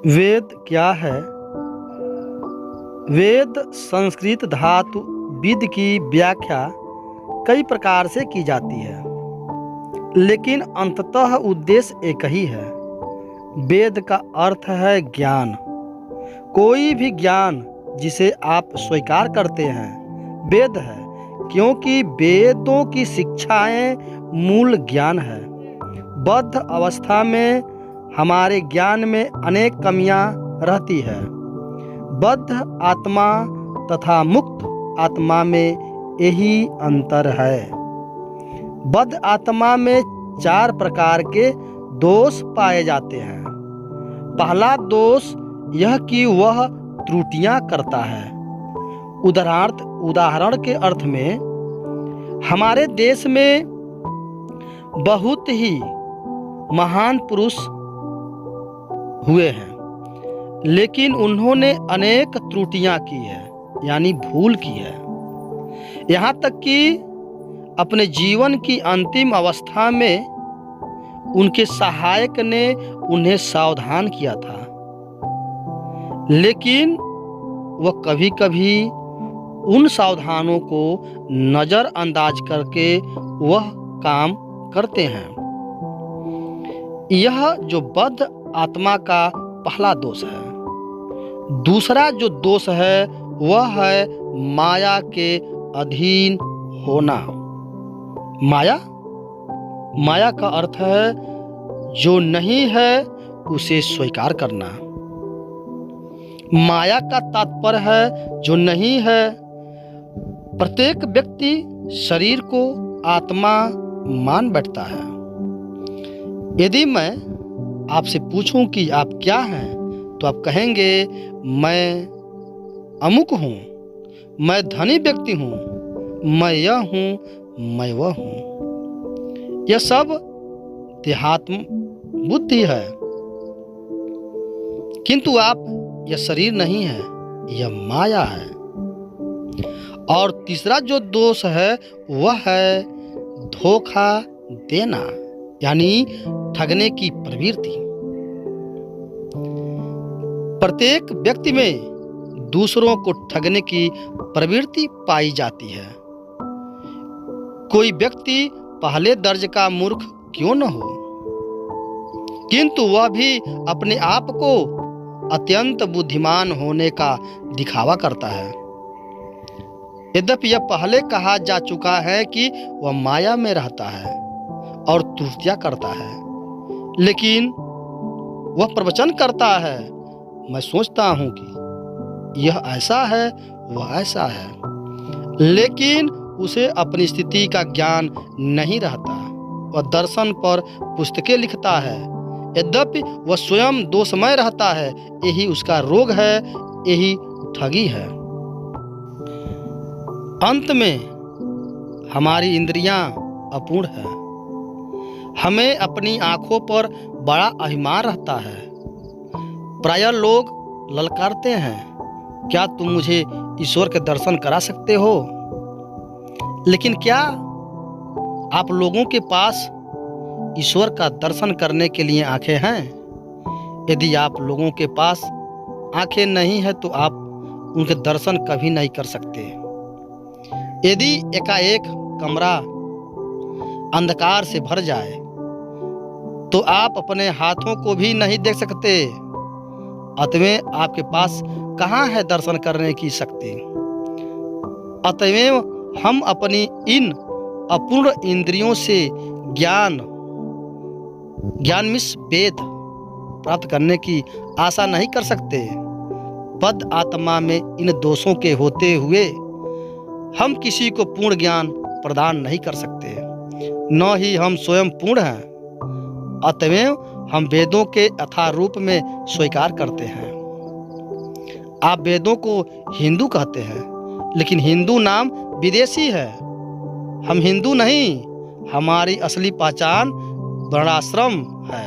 वेद क्या है? वेद संस्कृत धातु विद की व्याख्या कई प्रकार से की जाती है, लेकिन अंततः उद्देश्य एक ही है। वेद का अर्थ है ज्ञान। कोई भी ज्ञान जिसे आप स्वीकार करते हैं वेद है, क्योंकि वेदों की शिक्षाएं मूल ज्ञान है। बद्ध अवस्था में हमारे ज्ञान में अनेक कमियां रहती है। बद्ध आत्मा तथा मुक्त आत्मा में यही अंतर है। बद्ध आत्मा में 4 प्रकार के दोष पाए जाते हैं। पहला दोष यह कि वह त्रुटियां करता है। उदाहरण के अर्थ में हमारे देश में बहुत ही महान पुरुष हुए हैं, लेकिन उन्होंने अनेक त्रुटियां की है, यानी भूल की है। यहाँ तक कि अपने जीवन की अंतिम अवस्था में उनके सहायक ने उन्हें सावधान किया था, लेकिन वह कभी कभी उन सावधानों को नज़रअंदाज करके वह काम करते हैं। यह जो बद्ध आत्मा का पहला दोष है। दूसरा जो दोष है वह है माया के अधीन होना। माया का अर्थ है जो नहीं है उसे स्वीकार करना। माया का तात्पर्य है जो नहीं है। प्रत्येक व्यक्ति शरीर को आत्मा मान बैठता है। यदि मैं आपसे पूछूं कि आप क्या हैं, तो आप कहेंगे मैं अमुक हूँ, मैं धनी व्यक्ति हूँ, मैं यह हूँ, मैं वह हूँ। यह सब देहात्म बुद्धि है, किंतु आप यह शरीर नहीं है, यह माया है। और तीसरा जो दोष है वह है धोखा देना, यानी ठगने की प्रवृत्ति। प्रत्येक व्यक्ति में दूसरों को ठगने की प्रवृत्ति पाई जाती है। कोई व्यक्ति पहले दर्ज का मूर्ख क्यों न हो, किंतु वह भी अपने आप को अत्यंत बुद्धिमान होने का दिखावा करता है। यद्यपि यह पहले कहा जा चुका है कि वह माया में रहता है और त्रुटियां करता है, लेकिन वह प्रवचन करता है, मैं सोचता हूं कि यह ऐसा है, वह ऐसा है, लेकिन उसे अपनी स्थिति का ज्ञान नहीं रहता। वह दर्शन पर पुस्तकें लिखता है, यद्यपि वह स्वयं दोषमय रहता है। यही उसका रोग है, यही ठगी है। अंत में हमारी इंद्रियां अपूर्ण है। हमें अपनी आंखों पर बड़ा अभिमान रहता है। प्रायः लोग ललकारते हैं, क्या तुम मुझे ईश्वर के दर्शन करा सकते हो? लेकिन क्या आप लोगों के पास ईश्वर का दर्शन करने के लिए आंखें हैं? यदि आप लोगों के पास आंखें नहीं है तो आप उनके दर्शन कभी नहीं कर सकते। यदि एकाएक कमरा अंधकार से भर जाए तो आप अपने हाथों को भी नहीं देख सकते। अतएव आपके पास कहाँ है दर्शन करने की शक्ति? अतएव हम अपनी इन अपूर्ण इंद्रियों से ज्ञानमिश्र वेद प्राप्त करने की आशा नहीं कर सकते। बद्ध आत्मा में इन दोषों के होते हुए हम किसी को पूर्ण ज्ञान प्रदान नहीं कर सकते, न ही हम स्वयं पूर्ण हैं। अतएव हम वेदों के यथारूप में स्वीकार करते हैं। आप वेदों को हिंदू कहते हैं, लेकिन हिंदू नाम विदेशी है। हम हिंदू नहीं, हमारी असली पहचान वर्णाश्रम है।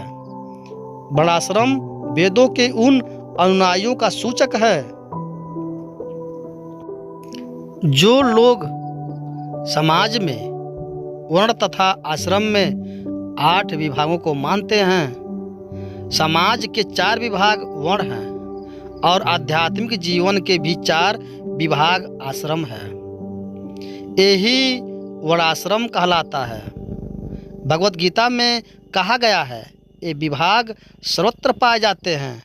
वर्णाश्रम वेदों के उन अनुयायियों का सूचक है जो लोग समाज में वर्ण तथा आश्रम में 8 विभागों को मानते हैं। समाज के 4 विभाग वर्ण हैं और आध्यात्मिक जीवन के भी 4 विभाग आश्रम है। यही वर्णाश्रम कहलाता है। भगवत गीता में कहा गया है, ये विभाग सर्वत्र पाए जाते हैं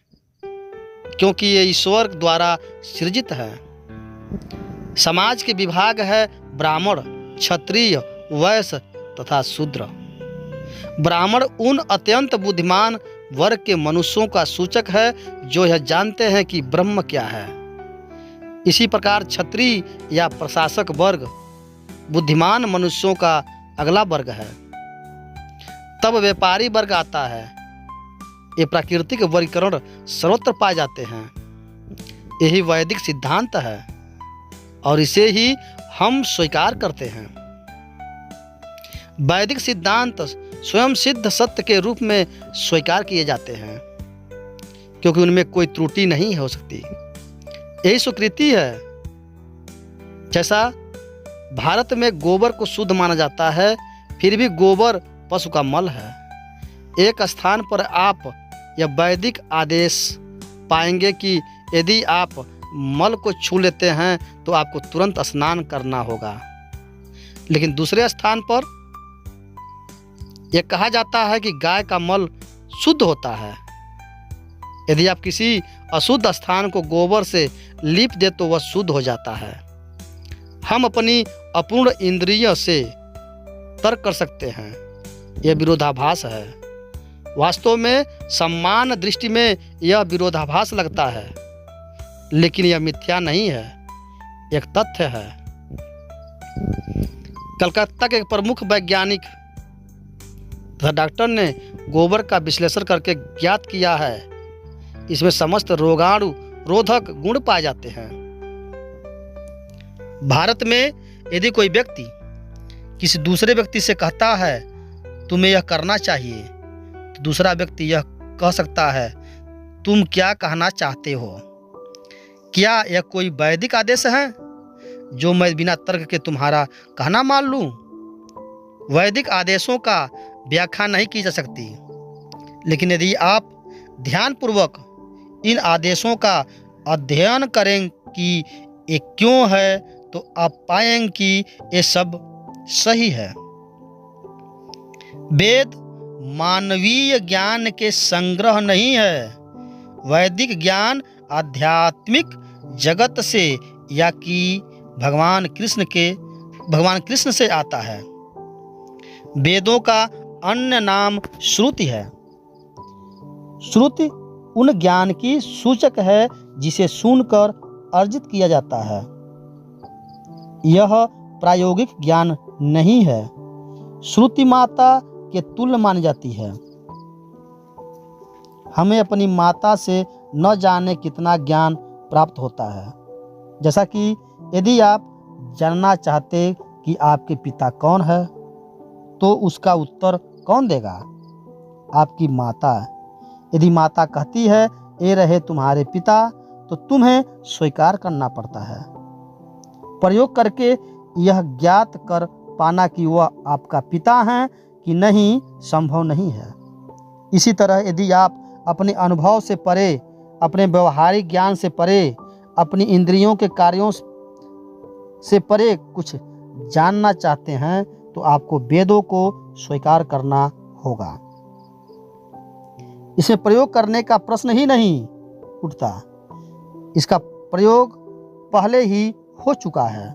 क्योंकि ये ईश्वर द्वारा सृजित है। समाज के विभाग है ब्राह्मण, क्षत्रिय, वैश्य तथा शूद्र। ब्राह्मण उन अत्यंत बुद्धिमान वर्ग के मनुष्यों का सूचक है जो यह जानते हैं कि ब्रह्म क्या है। इसी प्रकार क्षत्रिय या प्रशासक वर्ग बुद्धिमान मनुष्यों का अगला वर्ग है। तब व्यापारी वर्ग आता है। ये प्राकृतिक वर्गीकरण सर्वत्र पाए जाते हैं। यही वैदिक सिद्धांत है और इसे ही हम स्वीकार करते हैं। वैदिक सिद्धांत स्वयं सिद्ध सत्य के रूप में स्वीकार किए जाते हैं क्योंकि उनमें कोई त्रुटि नहीं हो सकती। यही स्वीकृति है। जैसा भारत में गोबर को शुद्ध माना जाता है, फिर भी गोबर पशु का मल है। एक स्थान पर आप यह वैदिक आदेश पाएंगे कि यदि आप मल को छू लेते हैं तो आपको तुरंत स्नान करना होगा। लेकिन दूसरे स्थान पर यह कहा जाता है कि गाय का मल शुद्ध होता है। यदि आप किसी अशुद्ध स्थान को गोबर से लीप दे तो वह शुद्ध हो जाता है। हम अपनी अपूर्ण इंद्रिय से तर्क कर सकते हैं। यह विरोधाभास है। वास्तव में सम्मान दृष्टि में यह विरोधाभास लगता है, लेकिन यह मिथ्या नहीं है, एक तथ्य है। कलकत्ता के एक प्रमुख वैज्ञानिक तथा डॉक्टर ने गोबर का विश्लेषण करके ज्ञात किया है, इसमें समस्त रोगाणु रोधक गुण पाए जाते हैं। भारत में यदि कोई व्यक्ति किसी दूसरे व्यक्ति से कहता है तुम्हें यह करना चाहिए, तो दूसरा व्यक्ति यह कह सकता है तुम क्या कहना चाहते हो? क्या यह कोई वैदिक आदेश है जो मैं बिना तर्क के तुम्हारा कहना मान लूं? वैदिक आदेशों का व्याख्या नहीं की जा सकती, लेकिन यदि आप ध्यानपूर्वक इन आदेशों का अध्ययन करें कि ये क्यों है, तो आप पाएंगे कि ये सब सही है। वेद मानवीय ज्ञान के संग्रह नहीं है। वैदिक ज्ञान आध्यात्मिक जगत से या कि भगवान कृष्ण से आता है। वेदों का अन्य नाम श्रुति है। श्रुति उन ज्ञान की सूचक है जिसे सुनकर अर्जित किया जाता है। यह प्रायोगिक ज्ञान नहीं है। श्रुति माता के तुल्य मानी जाती है। हमें अपनी माता से न जाने कितना ज्ञान प्राप्त होता है। जैसा कि यदि आप जानना चाहते कि आपके पिता कौन है, तो उसका उत्तर कौन देगा? आपकी माता। यदि माता कहती है ये रहे तुम्हारे पिता, तो तुम्हें स्वीकार करना पड़ता है। प्रयोग करके यह ज्ञात कर पाना कि वह आपका पिता हैं कि नहीं संभव नहीं है। इसी तरह यदि आप अपने अनुभव से परे, अपने व्यवहारिक ज्ञान से परे, अपनी इंद्रियों के कार्यों से परे कुछ जानना चाहते हैं, तो आपको वेदों को स्वीकार करना होगा। इसमें प्रयोग करने का प्रश्न ही नहीं उठता। इसका प्रयोग पहले ही हो चुका है।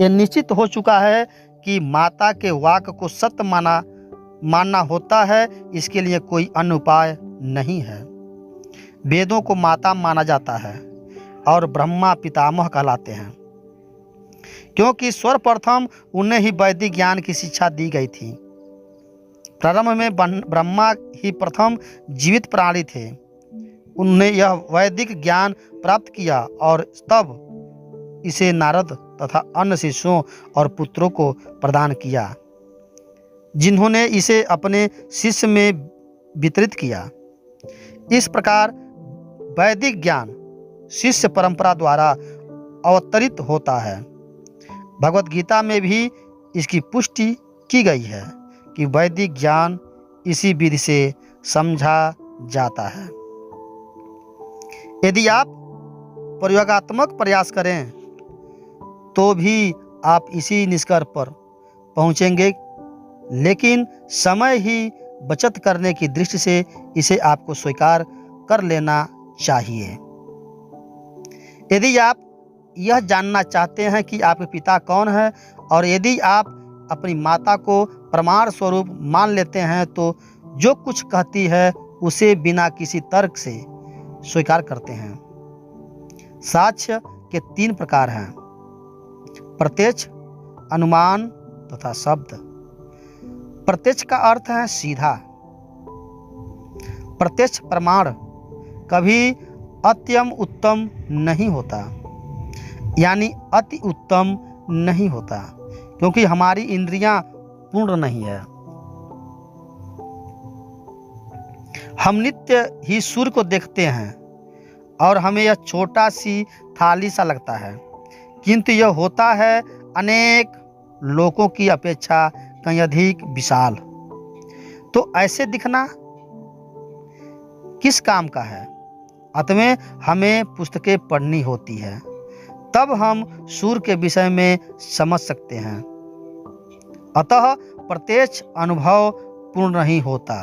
यह निश्चित हो चुका है कि माता के वाक्य को सत्य मानना होता है। इसके लिए कोई अन्य उपाय नहीं है। वेदों को माता माना जाता है और ब्रह्मा पितामह कहलाते हैं, क्योंकि सर्वप्रथम उन्हें ही वैदिक ज्ञान की शिक्षा दी गई थी। प्रारंभ में ब्रह्मा ही प्रथम जीवित प्राणी थे। उन्हें यह वैदिक ज्ञान प्राप्त किया और तब इसे नारद तथा अन्य शिष्यों और पुत्रों को प्रदान किया, जिन्होंने इसे अपने शिष्य में वितरित किया। इस प्रकार वैदिक ज्ञान शिष्य परंपरा द्वारा अवतरित होता है। भगवत गीता में भी इसकी पुष्टि की गई है कि वैदिक ज्ञान इसी विधि से समझा जाता है। यदि आप प्रयोगात्मक प्रयास करें तो भी आप इसी निष्कर्ष पर पहुंचेंगे, लेकिन समय ही बचत करने की दृष्टि से इसे आपको स्वीकार कर लेना चाहिए। यदि आप यह जानना चाहते हैं कि आपके पिता कौन है और यदि आप अपनी माता को प्रमाण स्वरूप मान लेते हैं तो जो कुछ कहती है उसे बिना किसी तर्क से स्वीकार करते हैं। साक्ष्य के 3 प्रकार हैं: प्रत्यक्ष, अनुमान तथा शब्द। प्रत्यक्ष का अर्थ है सीधा। प्रत्यक्ष प्रमाण कभी अत्यम उत्तम नहीं होता, यानी अति उत्तम नहीं होता, क्योंकि हमारी इंद्रियां पूर्ण नहीं है। हम नित्य ही सूर्य को देखते हैं और हमें यह छोटा सी थाली सा लगता है, किंतु यह होता है अनेक लोगों की अपेक्षा कहीं अधिक विशाल। तो ऐसे दिखना किस काम का है? अतः हमें पुस्तकें पढ़नी होती है, तब हम सूर्य के विषय में समझ सकते हैं। अतः प्रत्यक्ष अनुभव पूर्ण नहीं होता।